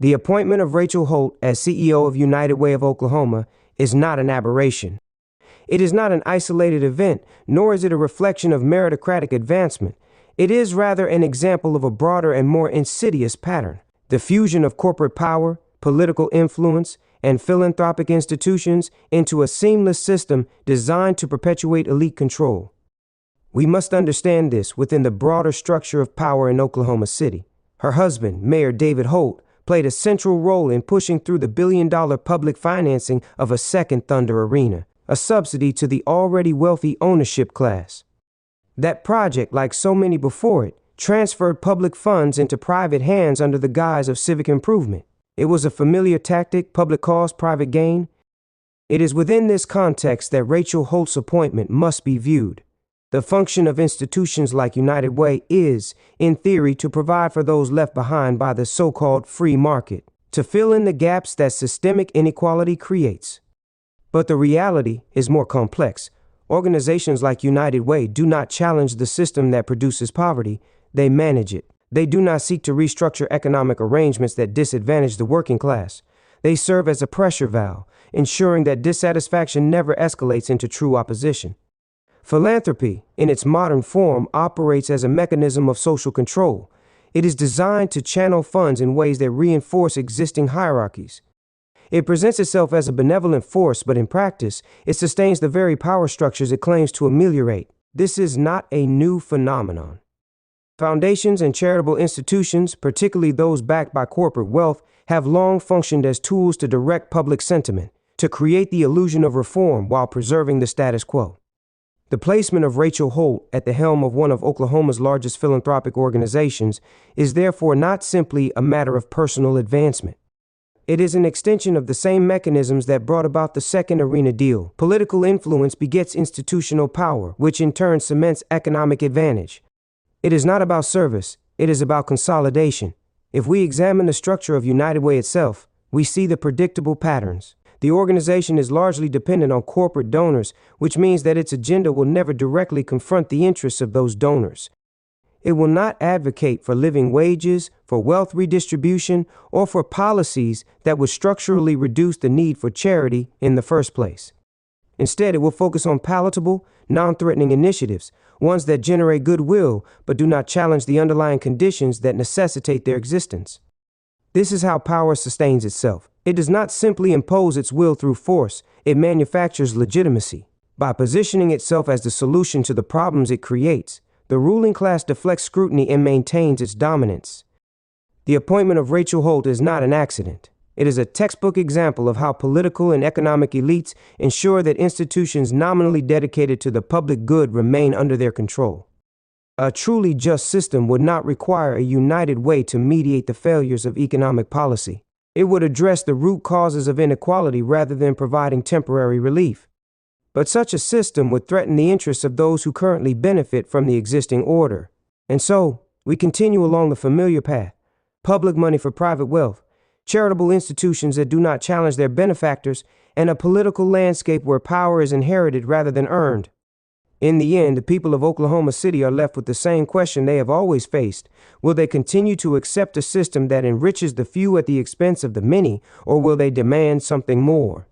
The appointment of Rachael Holt as CEO of United Way of Oklahoma is not an aberration. It is not an isolated event, nor is it a reflection of meritocratic advancement. It is rather an example of a broader and more insidious pattern: the fusion of corporate power, political influence, and philanthropic institutions into a seamless system designed to perpetuate elite control. We must understand this within the broader structure of power in Oklahoma City. Her husband, Mayor David Holt, played a central role in pushing through the billion-dollar public financing of a second Thunder Arena, a subsidy to the already wealthy ownership class. That project, like so many before it, transferred public funds into private hands under the guise of civic improvement. It was a familiar tactic: public cause, private gain. It is within this context that Rachael Holt's appointment must be viewed. The function of institutions like United Way is, in theory, to provide for those left behind by the so-called free market, to fill in the gaps that systemic inequality creates. But the reality is more complex. Organizations like United Way do not challenge the system that produces poverty, they manage it. They do not seek to restructure economic arrangements that disadvantage the working class. They serve as a pressure valve, ensuring that dissatisfaction never escalates into true opposition. Philanthropy, in its modern form, operates as a mechanism of social control. It is designed to channel funds in ways that reinforce existing hierarchies. It presents itself as a benevolent force, but in practice, it sustains the very power structures it claims to ameliorate. This is not a new phenomenon. Foundations and charitable institutions, particularly those backed by corporate wealth, have long functioned as tools to direct public sentiment, to create the illusion of reform while preserving the status quo. The placement of Rachael Holt at the helm of one of Oklahoma's largest philanthropic organizations is therefore not simply a matter of personal advancement. It is an extension of the same mechanisms that brought about the second arena deal. Political influence begets institutional power, which in turn cements economic advantage. It is not about service, it is about consolidation. If we examine the structure of United Way itself, we see the predictable patterns. The organization is largely dependent on corporate donors, which means that its agenda will never directly confront the interests of those donors. It will not advocate for living wages, for wealth redistribution, or for policies that would structurally reduce the need for charity in the first place. Instead, it will focus on palatable, non-threatening initiatives, ones that generate goodwill but do not challenge the underlying conditions that necessitate their existence. This is how power sustains itself. It does not simply impose its will through force, it manufactures legitimacy. By positioning itself as the solution to the problems it creates, the ruling class deflects scrutiny and maintains its dominance. The appointment of Rachael Holt is not an accident. It is a textbook example of how political and economic elites ensure that institutions nominally dedicated to the public good remain under their control. A truly just system would not require a united way to mediate the failures of economic policy. It would address the root causes of inequality rather than providing temporary relief. But such a system would threaten the interests of those who currently benefit from the existing order. And so, we continue along the familiar path: public money for private wealth, charitable institutions that do not challenge their benefactors, and a political landscape where power is inherited rather than earned. In the end, the people of Oklahoma City are left with the same question they have always faced. Will they continue to accept a system that enriches the few at the expense of the many, or will they demand something more?